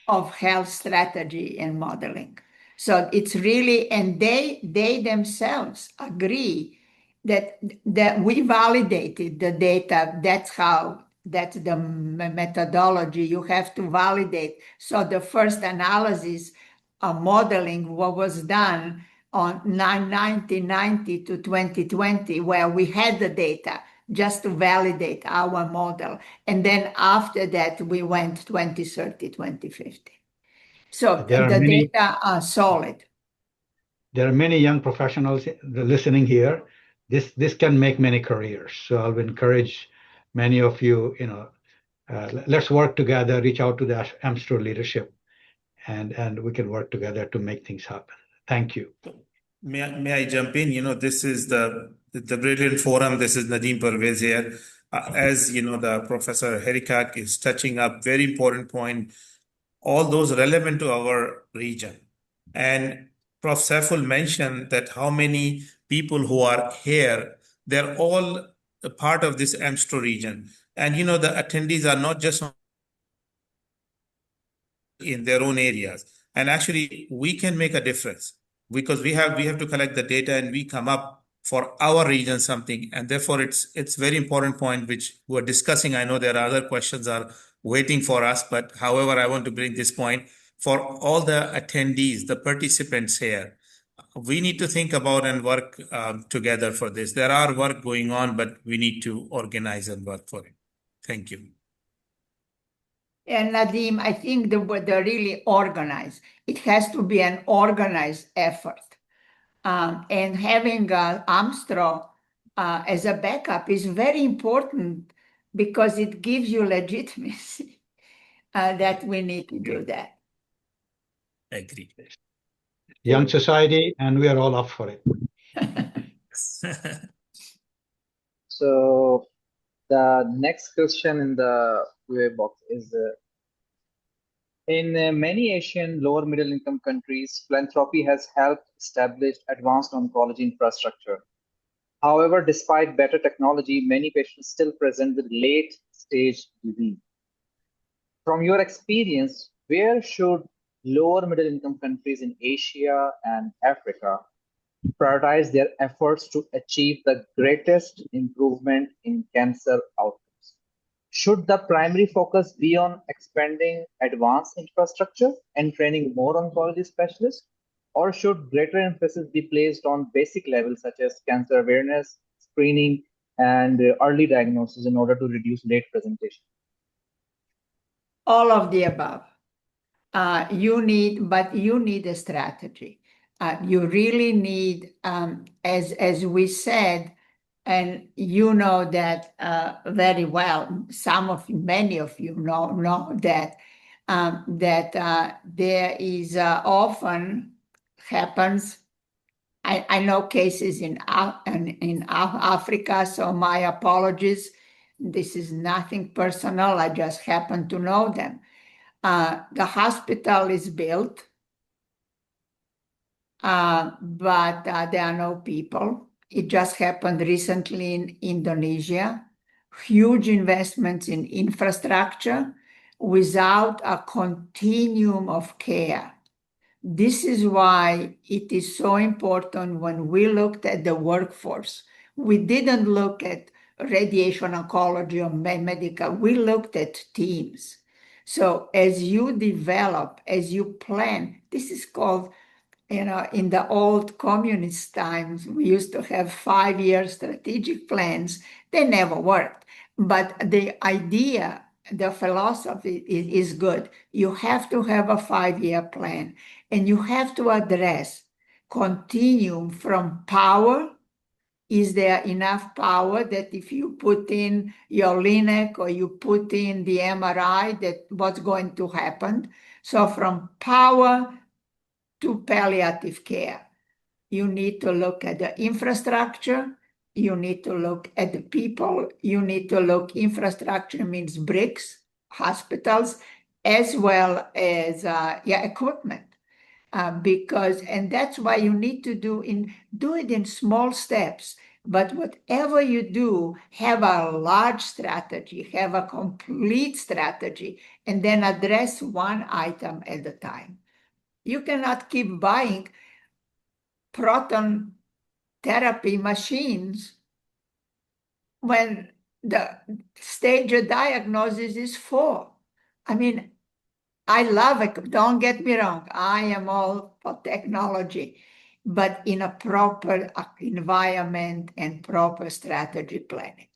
of Health Strategy and Modeling. So it's really, and they themselves agree that we validated the data. That's the methodology. You have to validate. So the first analysis of modeling, what was done on 1990 to 2020, where we had the data just to validate our model. And then after that, we went 2030, 2050. So There are the many, data are solid. there are many young professionals listening here. This can make many careers. So I'll encourage many of you, let's work together, reach out to the AMSTRO leadership, and we can work together to make things happen. Thank you. May I jump in? This is the brilliant forum. This is Nadeem Pervez here. As you know, the Professor Hricak is touching up very important point, all those relevant to our region. And Prof. Saiful mentioned that how many people who are here, they're all a part of this AMSTRO region. And the attendees are not just in their own areas. And actually, we can make a difference because we have to collect the data and we come up for our region something. And therefore, it's very important point which we're discussing. I know there are other questions are waiting for us, but however, I want to bring this point for all the attendees, the participants here. We need to think about and work together for this. There are work going on, but we need to organize and work for it. Thank you. And Nadeem, I think they're really organized. It has to be an organized effort. And having AMSTRO as a backup is very important because it gives you legitimacy that we need to do that. Agree. Young society, and we are all up for it. So the next question in the QA box is, in many Asian lower middle income countries, philanthropy has helped establish advanced oncology infrastructure. However, despite better technology, many patients still present with late stage disease. From your experience, where should lower middle income countries in Asia and Africa prioritize their efforts to achieve the greatest improvement in cancer outcomes? Should the primary focus be on expanding advanced infrastructure and training more oncology specialists? Or should greater emphasis be placed on basic levels such as cancer awareness, screening, and early diagnosis in order to reduce late presentation? All of the above. You need a strategy. You really need, as we said, and you know that very well. Many of you know that there is often happens. I know cases in Africa, so my apologies. This is nothing personal. I just happen to know them. The hospital is built, but there are no people. It just happened recently in Indonesia. Huge investments in infrastructure without a continuum of care. This is why it is so important when we looked at the workforce. We didn't look at radiation oncology or medical. We looked at teams. So as you develop, as you plan, this is called, in the old communist times, we used to have 5-year strategic plans. They never worked. But the idea, the philosophy is good. You have to have a 5-year plan, and you have to address continuum from power. Is there enough power that if you put in your LINAC or you put in the MRI, that what's going to happen? So from power to palliative care, you need to look at the infrastructure. You need to look at the people. You need to look, infrastructure means bricks, hospitals, as well as equipment. And that's why you need to do it in small steps. But whatever you do, have a large strategy, have a complete strategy, and then address one item at a time. You cannot keep buying proton therapy machines when the stage of diagnosis is 4. I mean, I love it. Don't get me wrong. I am all for technology, but in a proper environment and proper strategy planning.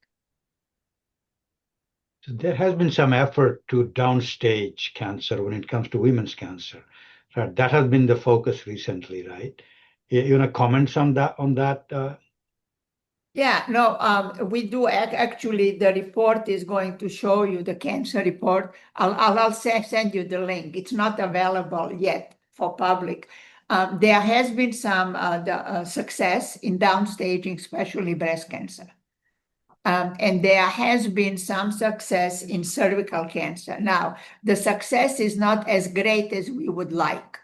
So there has been some effort to downstage cancer when it comes to women's cancer. Right? That has been the focus recently, right? You want to comment on that? Yeah, no, we do actually. The report is going to show you the cancer report. I'll send you the link. It's not available yet for public. There has been some success in downstaging, especially breast cancer. And there has been some success in cervical cancer. Now, the success is not as great as we would like,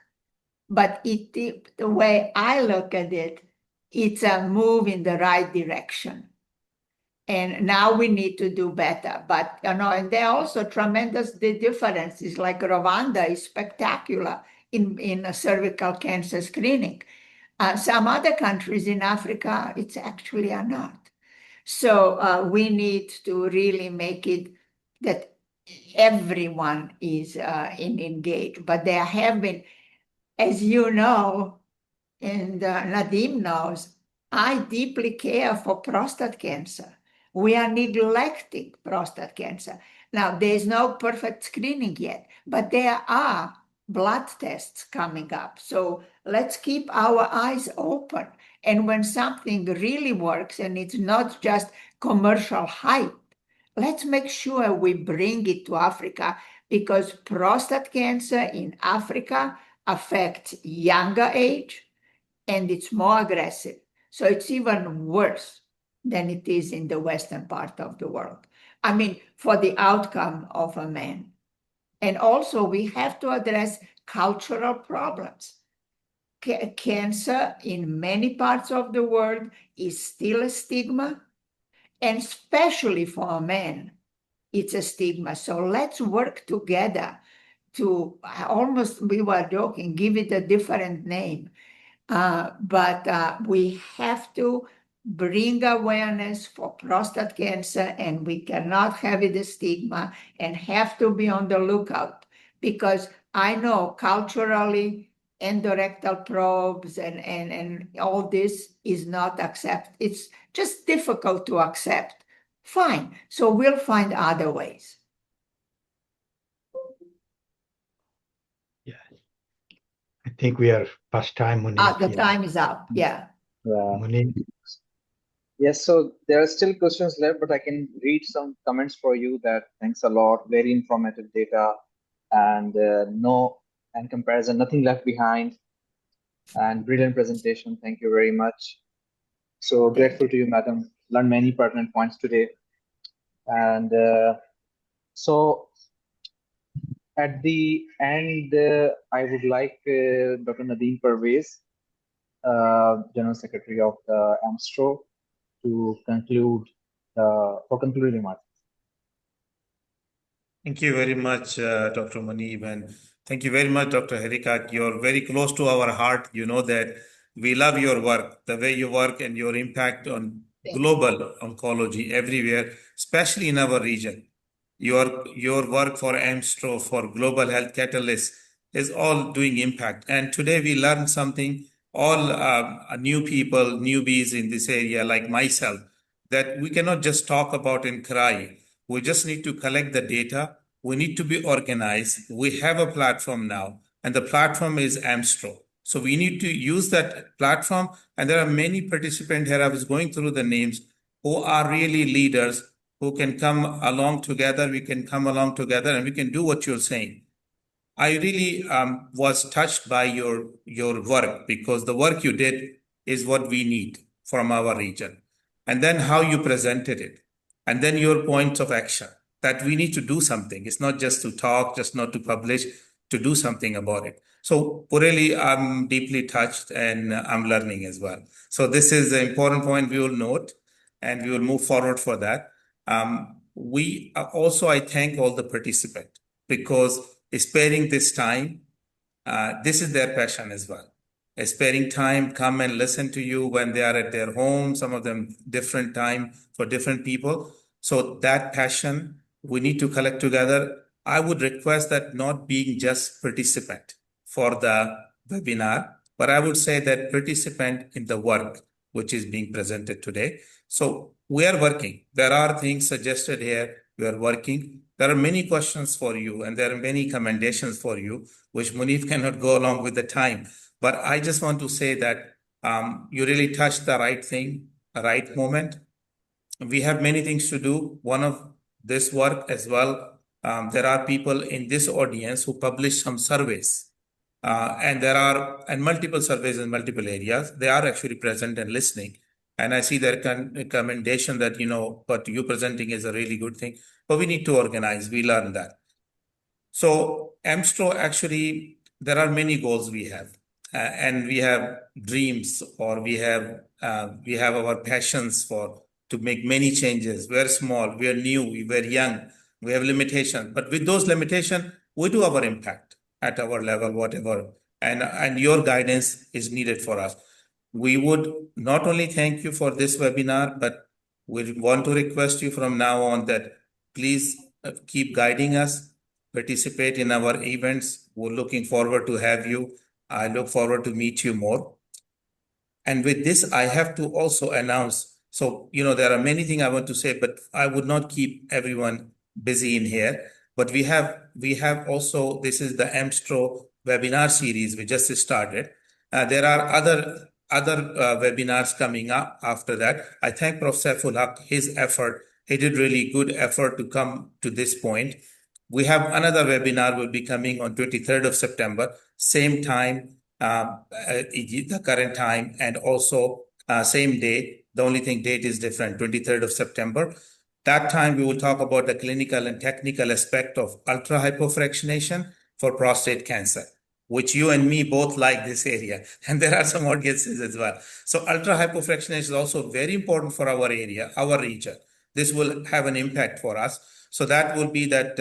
but the way I look at it, it's a move in the right direction. And now we need to do better. But, and there are also tremendous differences, like Rwanda is spectacular in cervical cancer screening. Some other countries in Africa, it's actually are not. So we need to really make it that everyone is engaged. But there have been, as you know, and Nadim knows, I deeply care for prostate cancer. We are neglecting prostate cancer. Now, there is no perfect screening yet, but there are blood tests coming up. So let's keep our eyes open. And when something really works and it's not just commercial hype, let's make sure we bring it to Africa, because prostate cancer in Africa affects younger age and it's more aggressive. So it's even worse than it is in the Western part of the world. I mean, for the outcome of a man. And also we have to address cultural problems. Cancer in many parts of the world is still a stigma, and especially for a man, it's a stigma. So let's work together to we were joking, give it a different name. But we have to bring awareness for prostate cancer, and we cannot have it a stigma, and have to be on the lookout, because I know culturally endorectal probes and all this is not accepted. It's just difficult to accept. Fine. So we'll find other ways. Yeah. I think we are past time, Muni. The time is up. Yeah. Muni. Yes, so there are still questions left, but I can read some comments for you. That thanks a lot, very informative data, and comparison, nothing left behind, and brilliant presentation. Thank you very much. So grateful to you, madam. Learned many pertinent points today. And so at the end, I would like Dr. Nadeem Pervez, General Secretary of the AMSTRO, to conclude for concluding remarks. Thank you very much, Dr. Munib, and thank you very much, Dr. Hricak. You're very close to our heart. You know that we love your work, the way you work, and your impact on global oncology everywhere, especially in our region. Your work for AMSTRO, for Global Health Catalyst, is all doing impact. And today we learned something, all new people, newbies in this area like myself, that we cannot just talk about and cry. We just need to collect the data. We need to be organized. We have a platform now, and the platform is AMSTRO. So we need to use that platform. And there are many participants here. I was going through the names who are really leaders who can come along together. We can come along together and we can do what you're saying. I really was touched by your work, because the work you did is what we need from our region. And then how you presented it, and then your points of action. that we need to do something. It's not just to talk, just not to publish, to do something about it. So really, I'm deeply touched and I'm learning as well. So this is an important point we will note and we will move forward for that. We also, I thank all the participants because sparing this time, this is their passion as well. Sparing time, come and listen to you when they are at their home, some of them different time for different people. So that passion, we need to collect together. I would request that not being just participant for the webinar, but I would say that participant in the work which is being presented today. So we are working. There are things suggested here. We are working. There are many questions for you and there are many commendations for you, which Munif cannot go along with the time. But I just want to say that you really touched the right thing, the right moment. We have many things to do. One of this work as well, there are people in this audience who publish some surveys. And there are multiple surveys in multiple areas. They are actually present and listening. And I see their commendation that, what you presenting is a really good thing. But we need to organize. We learn that. So AMSTRO, actually, there are many goals we have. And we have dreams, or we have our passions to make many changes. We're small, we are new, we're young, we have limitations. But with those limitations, we do our impact at our level, whatever. And your guidance is needed for us. We would not only thank you for this webinar, but we want to request you from now on that please keep guiding us, participate in our events. We're looking forward to have you. I look forward to meet you more. And with this, I have to also announce, so, there are many things I want to say, but I would not keep everyone busy in here. But we have also, this is the AMSTRO webinar series we just started. There are other webinars coming up after that. I thank Prof. Saiful, his effort. He did really good effort to come to this point. We have another webinar will be coming on 23rd of September, same time, the current time, and also same day. The only thing date is different, 23rd of September. That time we will talk about the clinical and technical aspect of ultra-hypofractionation for prostate cancer, which you and me both like this area. And there are some audiences as well. So ultra-hypofractionation is also very important for our area, our region. This will have an impact for us. So that will be that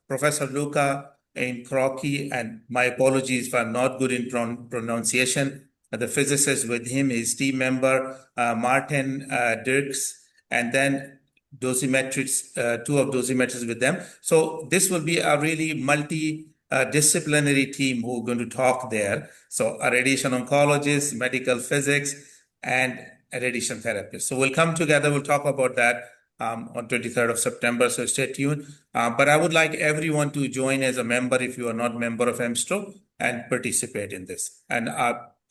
Professor Luca in Crocky, and my apologies if I'm not good in pronunciation. The physicist with him, his team member, Martin Dirks, and then dosimetrics, two of dosimetrists with them. So this will be a really multi-disciplinary team who are going to talk there. So a radiation oncologist, medical physics, and a radiation therapist. So we'll come together, we'll talk about that on 23rd of September, so stay tuned. But I would like everyone to join as a member if you are not a member of AMSTRO and participate in this. And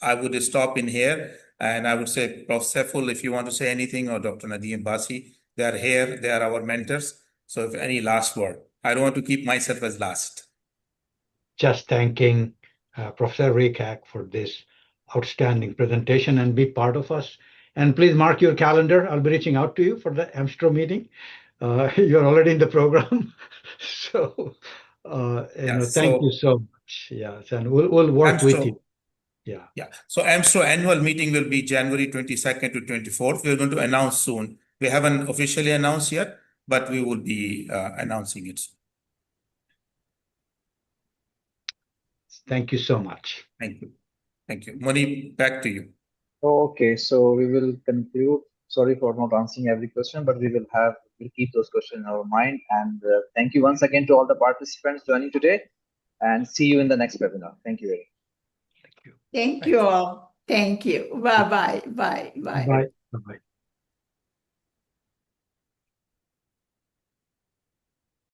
I would stop in here, and I would say, Prof. Saiful, if you want to say anything, or Dr. Nadeem Basi, they are here, they are our mentors. So if any last word, I don't want to keep myself as last. Just thanking Professor Hricak for this outstanding presentation and be part of us. And please mark your calendar. I'll be reaching out to you for the AMSTRO meeting. You're already in the program. So, thank you so much. Yes, and we'll work with you. Yeah. So AMSTRO annual meeting will be January 22nd to 24th. We're going to announce soon. We haven't officially announced yet, but we will be announcing it soon. Thank you so much. Thank you. Thank you. Moni, back to you. Okay, so we will conclude. Sorry for not answering every question, but we'll keep those questions in our mind. And thank you once again to all the participants joining today, and see you in the next webinar. Thank you very much. Thank you all. Thank you. Bye-bye. Bye. Bye. Bye.